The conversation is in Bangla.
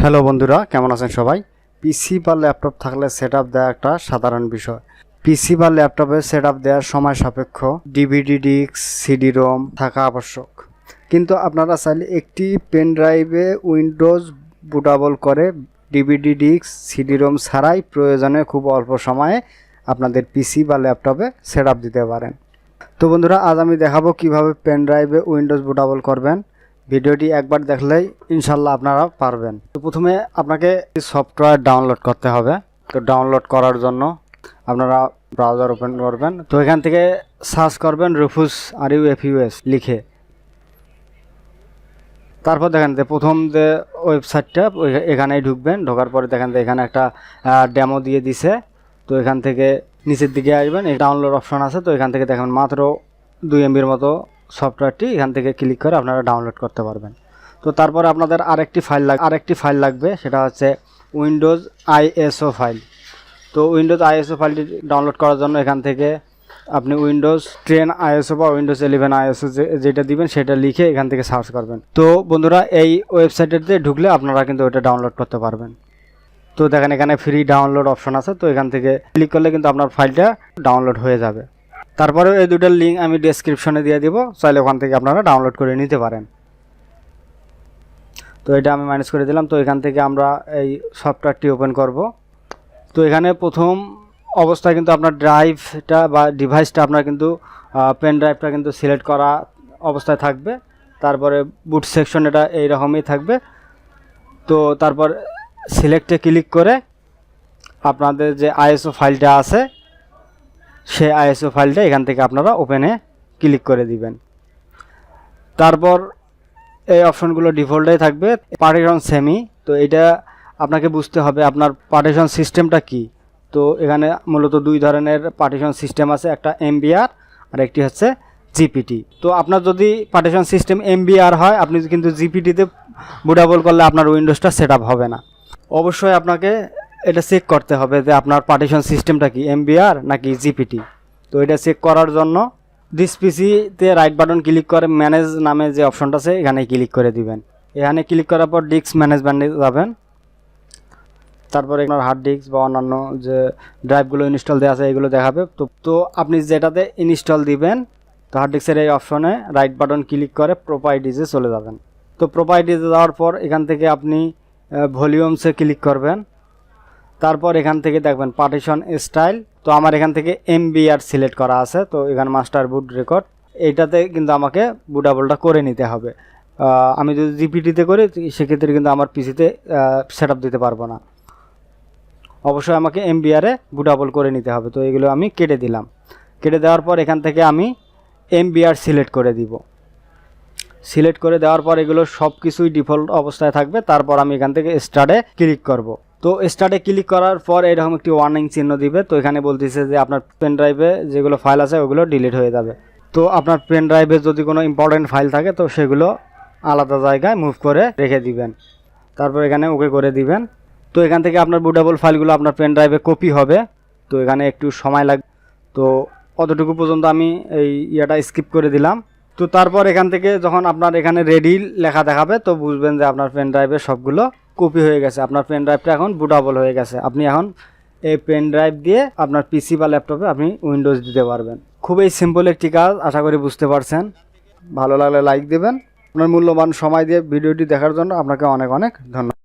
হ্যালো বন্ধুরা, কেমন আছেন সবাই? পিসি বা ল্যাপটপ থাকলে সেটআপ দেওয়া একটা সাধারণ বিষয়। পিসি বা ল্যাপটপে সেটআপ দেওয়ার সময় সাপেক্ষ ডিভিডি ডিস্ক, সিডি রোম থাকা আবশ্যক। কিন্তু আপনারা চাইলে একটি পেন ড্রাইভে উইন্ডোজ বুটাবল করে ডিভিডি ডিস্ক, সিডি রোম ছাড়াই প্রয়োজনে খুব অল্প সময়ে আপনাদের পিসি বা ল্যাপটপে সেটআপ দিতে পারেন। তো বন্ধুরা, আজ আমি দেখাবো কিভাবে পেন ড্রাইভে উইন্ডোজ বুটাবল করবেন। ভিডিওটি একবার দেখলেই ইনশাল্লাহ আপনারা পারবেন। তো প্রথমে আপনাকে সফটওয়্যার ডাউনলোড করতে হবে। তো ডাউনলোড করার জন্য আপনারা ব্রাউজার ওপেন করবেন। তো এখান থেকে সার্চ করবেন RUFUS লিখে। তারপর দেখেন যে প্রথম যে ওয়েবসাইটটা এখানেই ঢুকবেন। ঢোকার পরে দেখেন যে এখানে একটা ডেমো দিয়ে দিছে। তো এখান থেকে নিচের দিকে আসবেন, এই ডাউনলোড অপশন আছে। তো এখান থেকে দেখেন মাত্র 2 MBর মতো সফটওয়্যারটি এখান থেকে ক্লিক করে আপনারা ডাউনলোড করতে পারবেন। তো তারপরে আপনাদের আরেকটি ফাইল লাগবে, সেটা হচ্ছে উইন্ডোজ ISO ফাইল। তো উইন্ডোজ ISO ফাইলটি ডাউনলোড করার জন্য এখান থেকে আপনি উইন্ডোজ 10 ISO বা উইন্ডোজ 11 ISO যেটা দিবেন সেটা লিখে এখান থেকে সার্চ করবেন। তো বন্ধুরা, এই ওয়েবসাইটেতে ঢুকলে আপনারা কিন্তু ওটা ডাউনলোড করতে পারবেন। তো দেখেন এখানে ফ্রি ডাউনলোড অপশন আছে। তো এখান থেকে ক্লিক করলে কিন্তু আপনার ফাইলটা ডাউনলোড হয়ে যাবে। তারপরে এই দুটার লিঙ্ক আমি ডেসক্রিপশনে দিয়ে দিব, চাইলে ওখান থেকে আপনারা ডাউনলোড করে নিতে পারেন। তো এটা আমি ম্যানেজ করে দিলাম। তো এখান থেকে আমরা এই সফটওয়্যারটি ওপেন করব। তো এখানে প্রথম অবস্থায় কিন্তু আপনার ড্রাইভটা বা ডিভাইসটা আপনার কিন্তু পেন ড্রাইভটা কিন্তু সিলেক্ট করা অবস্থায় থাকবে। তারপরে বুট সেকশন এটা এইরকমই থাকবে। তো তারপর সিলেক্টে ক্লিক করে আপনাদের যে ISO ফাইলটা আছে সেই ISO ফাইলটা এখান থেকে আপনারা ওপেনে ক্লিক করে দিবেন। তারপর এই অপশনগুলো ডিফল্টেই থাকবে। পার্টিশন সেমি, তো এটা আপনাকে বুঝতে হবে আপনার পার্টিশন সিস্টেমটা কি। তো এখানে মূলত দুই ধরনের পার্টিশন সিস্টেম আছে, একটা MBR আর একটি হচ্ছে GPT। তো আপনার যদি পার্টিশন সিস্টেম MBR হয়, আপনি কিন্তু GPTতে বুটাবল করলে আপনার উইন্ডোজটা সেটআপ হবে না। অবশ্যই আপনাকে এটা চেক করতে হবে যে আপনার পার্টিশন সিস্টেমটা কি MBR নাকি GPT। তো এটা চেক করার জন্য দিস পিসিতে রাইট বাটন ক্লিক করে ম্যানেজ নামে যে অপশনটা আছে এখানে ক্লিক করে দিবেন। এখানে ক্লিক করার পর ডিস্ক ম্যানেজমেন্টে যাবেন। তারপরে আপনার হার্ড ডিস্ক বা অন্যান্য যে ড্রাইভগুলো ইনস্টল দেওয়া আছে এগুলো দেখাবে। তো আপনি যেটাতে ইনস্টল দিবেন, তো হার্ড ডিস্কের এই অপশনে রাইট বাটন ক্লিক করে প্রপার্টিজে চলে যাবেন। তো প্রপার্টিজে যাওয়ার পর এখান থেকে আপনি ভলিউমসে ক্লিক করবেন। তারপর এখান থেকে দেখবেন পার্টিশন স্টাইল। তো আমার এখান থেকে MBR সিলেক্ট করা আছে। তো এখানে মাস্টার বুট রেকর্ড, এইটাতে কিন্তু আমাকে বুটাবলটা করে নিতে হবে। আমি যদি GPTতে করি সেক্ষেত্রে কিন্তু আমার পিসিতে সেটআপ দিতে পারবো না। অবশ্যই আমাকে MBR-এ বুটাবল করে নিতে হবে। তো এগুলো আমি কেটে দিলাম। কেটে দেওয়ার পর এখান থেকে আমি MBR সিলেক্ট করে দিব। সিলেক্ট করে দেওয়ার পর এগুলো সব কিছুই ডিফল্ট অবস্থায় থাকবে। তারপর আমি এখান থেকে স্টার্টে ক্লিক করব। তো স্টার্টে ক্লিক করার পর এরকম একটি ওয়ার্নিং চিহ্ন দিবে। তো এখানে বলতেছে যে আপনার পেন ড্রাইভে যেগুলো ফাইল আছে ওগুলো ডিলিট হয়ে যাবে। তো আপনার পেন ড্রাইভে যদি কোনো ইম্পর্টেন্ট ফাইল থাকে তো সেগুলো আলাদা জায়গায় মুভ করে রেখে দিবেন। তারপর এখানে ওকে করে দিবেন। তো এখান থেকে আপনার বুটেবল ফাইলগুলো আপনার পেন ড্রাইভে কপি হবে। তো এখানে একটু সময় লাগবে। তো অতটুকু পর্যন্ত আমি এই ইয়েটা স্কিপ করে দিলাম। তো তারপর এখান থেকে যখন আপনার এখানে রেডি লেখা দেখাবে তো বুঝবেন যে আপনার পেন ড্রাইভে সবগুলো কপি হয়ে গেছে। আপনার পেন ড্রাইভটা এখন বুটাবল হয়ে গেছে। আপনি এখন এই পেন ড্রাইভ দিয়ে আপনার পিসি বা ল্যাপটপে আপনি উইন্ডোজ দিতে পারবেন। খুবই সিম্পল একটি কাজ, আশা করি বুঝতে পারছেন। ভালো লাগলে লাইক দেবেন। আপনার মূল্যবান সময় দিয়ে ভিডিওটি দেখার জন্য আপনাকে অনেক অনেক ধন্যবাদ।